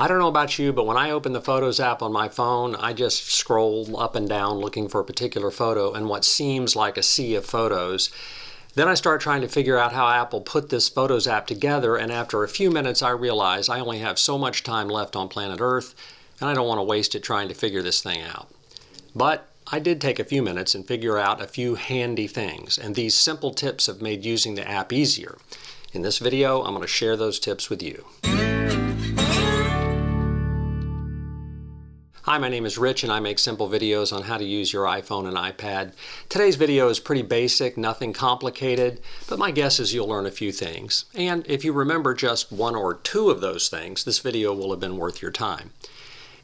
I don't know about you, but when I open the Photos app on my phone, I just scroll up and down looking for a particular photo in what seems like a sea of photos. Then I start trying to figure out how Apple put this Photos app together, and after a few minutes I realize I only have so much time left on planet Earth, and I don't want to waste it trying to figure this thing out. But I did take a few minutes and figure out a few handy things, and these simple tips have made using the app easier. In this video, I'm going to share those tips with you. Hi, my name is Rich and I make simple videos on how to use your iPhone and iPad. Today's video is pretty basic, nothing complicated, but my guess is you'll learn a few things. And if you remember just one or two of those things, this video will have been worth your time.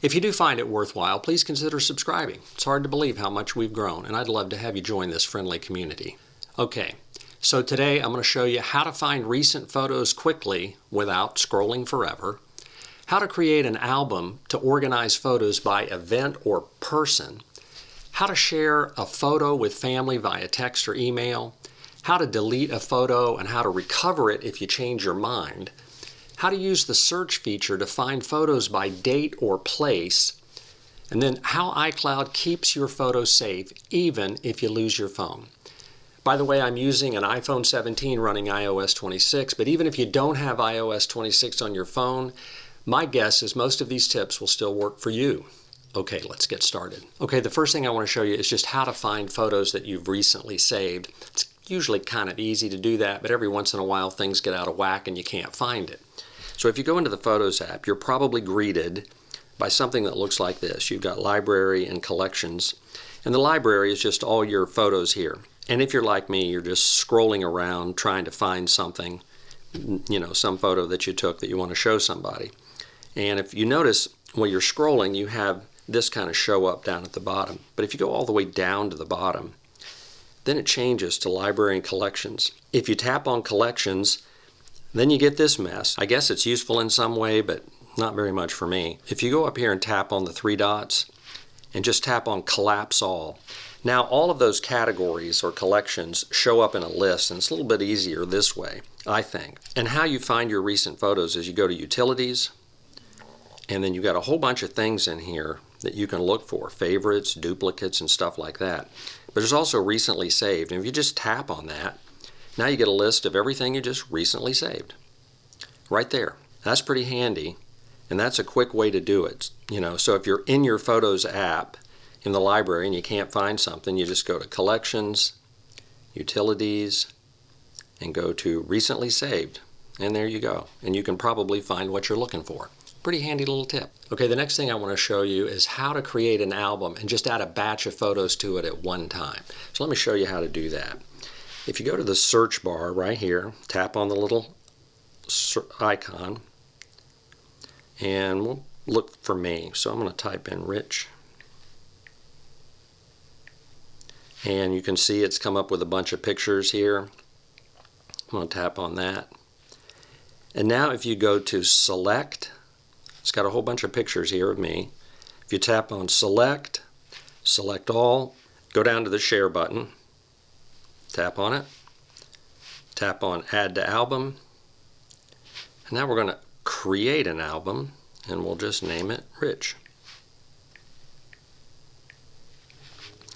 If you do find it worthwhile, please consider subscribing. It's hard to believe how much we've grown, and I'd love to have you join this friendly community. Okay, so today I'm going to show you how to find recent photos quickly without scrolling forever, how to create an album to organize photos by event or person, how to share a photo with family via text or email, how to delete a photo and how to recover it if you change your mind, how to use the search feature to find photos by date or place, and then how iCloud keeps your photos safe even if you lose your phone. By the way, I'm using an iPhone 17 running iOS 26, but even if you don't have iOS 26 on your phone, my guess is most of these tips will still work for you. Okay, let's get started. Okay, the first thing I want to show you is just how to find photos that you've recently saved. It's usually kind of easy to do that, but every once in a while things get out of whack and you can't find it. So if you go into the Photos app, you're probably greeted by something that looks like this. You've got Library and Collections, and the Library is just all your photos here. And if you're like me, you're just scrolling around trying to find something, some photo that you took that you want to show somebody. And if you notice, when you're scrolling, you have this kind of show up down at the bottom. But if you go all the way down to the bottom, then it changes to Library and Collections. If you tap on Collections, then you get this mess. I guess it's useful in some way, but not very much for me. If you go up here and tap on the three dots and just tap on Collapse All, now all of those categories or collections show up in a list, and it's a little bit easier this way, I think. And how you find your recent photos is you go to Utilities, and then you've got a whole bunch of things in here that you can look for, favorites, duplicates, and stuff like that. But there's also recently saved, and if you just tap on that, now you get a list of everything you just recently saved. Right there. That's pretty handy, and that's a quick way to do it. So if you're in your Photos app in the library and you can't find something, you just go to Collections, Utilities, and go to Recently Saved. And there you go. And you can probably find what you're looking for. Pretty handy little tip. Okay, the next thing I want to show you is how to create an album and just add a batch of photos to it at one time. So let me show you how to do that. If you go to the search bar right here, tap on the little icon, and we'll look for me. So I'm going to type in Rich. And you can see it's come up with a bunch of pictures here. I'm going to tap on that. And now if you go to Select, it's got a whole bunch of pictures here of me. If you tap on Select, Select All, go down to the Share button, tap on it, tap on Add to Album, and now we're going to create an album, and we'll just name it Rich.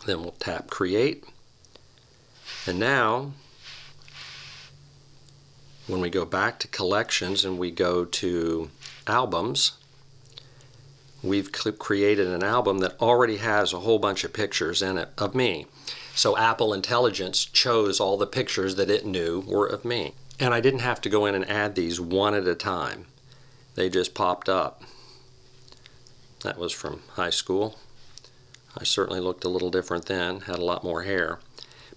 Then we'll tap Create, and now when we go back to Collections and we go to Albums, we've created an album that already has a whole bunch of pictures in it of me. So Apple Intelligence chose all the pictures that it knew were of me. And I didn't have to go in and add these one at a time. They just popped up. That was from high school. I certainly looked a little different then, had a lot more hair.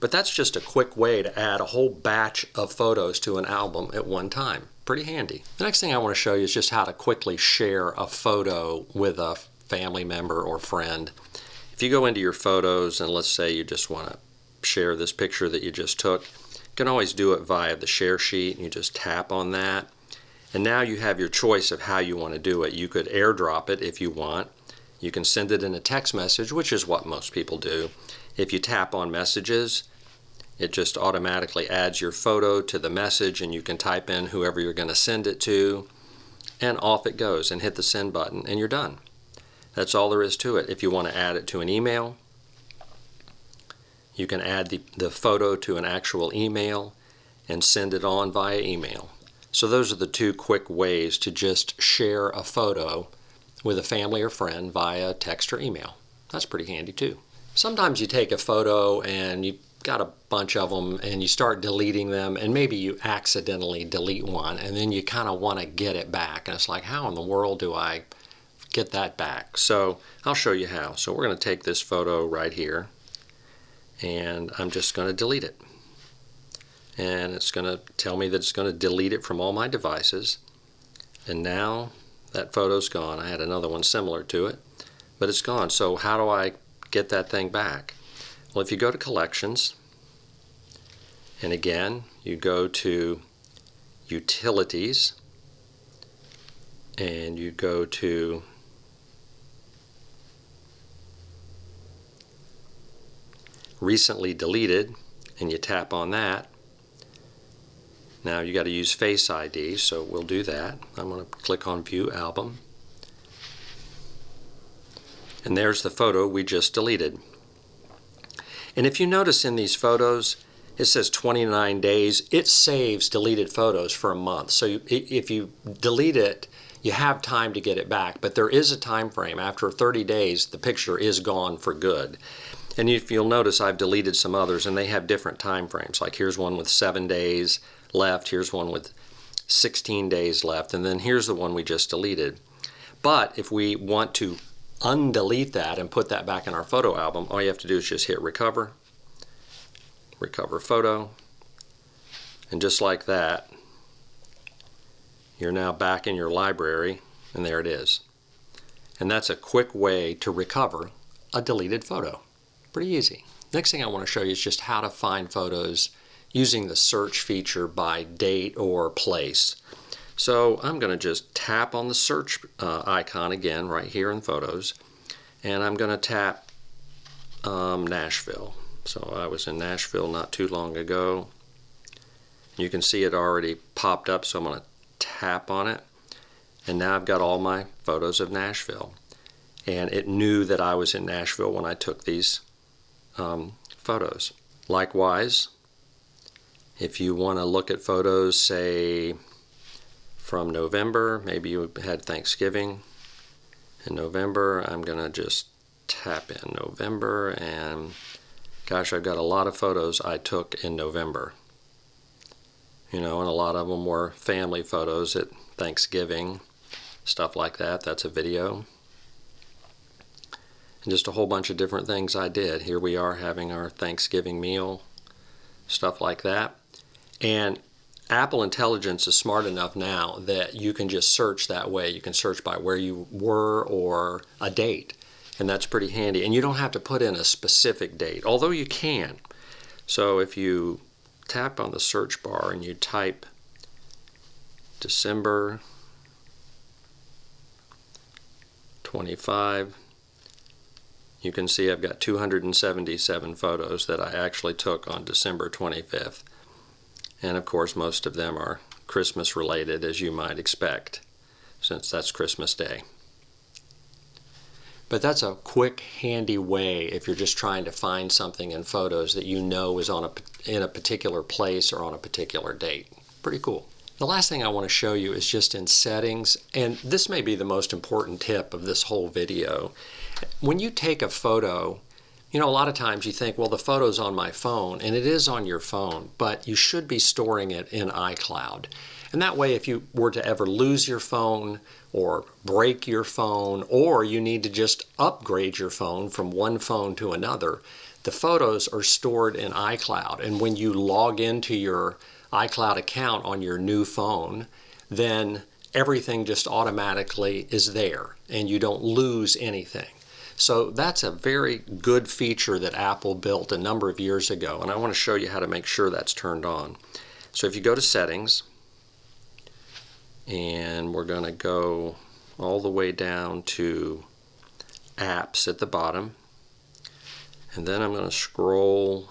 But that's just a quick way to add a whole batch of photos to an album at one time. Pretty handy. The next thing I want to show you is just how to quickly share a photo with a family member or friend. If you go into your photos and let's say you just want to share this picture that you just took, you can always do it via the share sheet, and you just tap on that. And now you have your choice of how you want to do it. You could airdrop it if you want. You can send it in a text message, which is what most people do. If you tap on Messages, it just automatically adds your photo to the message, and you can type in whoever you're going to send it to. and off it goes, and hit the send button and you're done. That's all there is to it. If you want to add it to an email, you can add the photo to an actual email and send it on via email. So those are the two quick ways to just share a photo with a family or friend via text or email. That's pretty handy too. Sometimes you take a photo and you've got a bunch of them and you start deleting them, and maybe you accidentally delete one and then you kind of want to get it back, and it's like, how in the world do I get that back? So I'll show you how. So we're going to take this photo right here and I'm just going to delete it. And it's going to tell me that it's going to delete it from all my devices. And now that photo's gone. I had another one similar to it, but it's gone. So how do I get that thing back? Well, if you go to Collections, and again, you go to Utilities, and you go to Recently Deleted, and you tap on that. Now you got to use Face ID, so we'll do that. I'm going to click on View Album. And there's the photo we just deleted. And if you notice in these photos, it says 29 days. It saves deleted photos for a month. So if you delete it, you have time to get it back. But there is a time frame. After 30 days, the picture is gone for good. And if you'll notice, I've deleted some others, and they have different time frames. Like here's one with 7 days left, here's one with 16 days left, and then here's the one we just deleted. But if we want to undelete that and put that back in our photo album, all you have to do is just hit Recover, Recover Photo, and just like that, you're now back in your library, and there it is. And that's a quick way to recover a deleted photo. Pretty easy. Next thing I want to show you is just how to find photos using the search feature by date or place. So I'm going to just tap on the search icon again right here in Photos, and I'm going to tap Nashville. So I was in Nashville not too long ago. You can see it already popped up, so I'm going to tap on it, and now I've got all my photos of Nashville. And it knew that I was in Nashville when I took these photos. Likewise, if you want to look at photos, say from November, maybe you had Thanksgiving in November, I'm going to just tap in November, and gosh, I've got a lot of photos I took in November. You know, and a lot of them were family photos at Thanksgiving, stuff like that. That's a video. And just a whole bunch of different things I did. Here we are having our Thanksgiving meal, stuff like that. And Apple Intelligence is smart enough now that you can just search that way. You can search by where you were or a date, and that's pretty handy. And you don't have to put in a specific date, although you can. So if you tap on the search bar and you type December 25, you can see I've got 277 photos that I actually took on December 25th. And of course, most of them are Christmas related, as you might expect, since that's Christmas Day. But that's a quick, handy way if you're just trying to find something in photos that you know is in a particular place or on a particular date. Pretty cool. The last thing I want to show you is just in Settings, and this may be the most important tip of this whole video. When you take a photo, you know, a lot of times you think, well, the photo's on my phone, and it is on your phone, but you should be storing it in iCloud. And that way, if you were to ever lose your phone or break your phone, or you need to just upgrade your phone from one phone to another, the photos are stored in iCloud. And when you log into your iCloud account on your new phone, then everything just automatically is there, and you don't lose anything. So that's a very good feature that Apple built a number of years ago, and I want to show you how to make sure that's turned on. So if you go to Settings, and we're going to go all the way down to Apps at the bottom, and then I'm going to scroll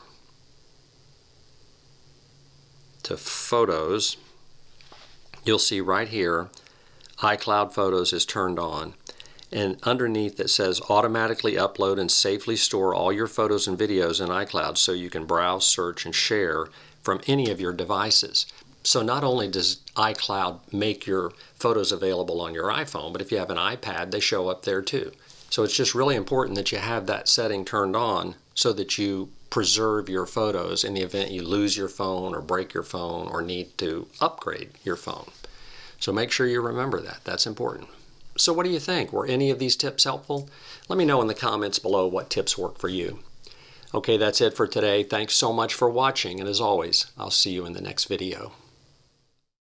to Photos. You'll see right here iCloud Photos is turned on. And underneath it says automatically upload and safely store all your photos and videos in iCloud so you can browse, search, and share from any of your devices. So not only does iCloud make your photos available on your iPhone, but if you have an iPad, they show up there too. So it's just really important that you have that setting turned on so that you preserve your photos in the event you lose your phone or break your phone or need to upgrade your phone. So make sure you remember that. That's important. So what do you think? Were any of these tips helpful? Let me know in the comments below what tips work for you. Okay, that's it for today. Thanks so much for watching, and as always, I'll see you in the next video.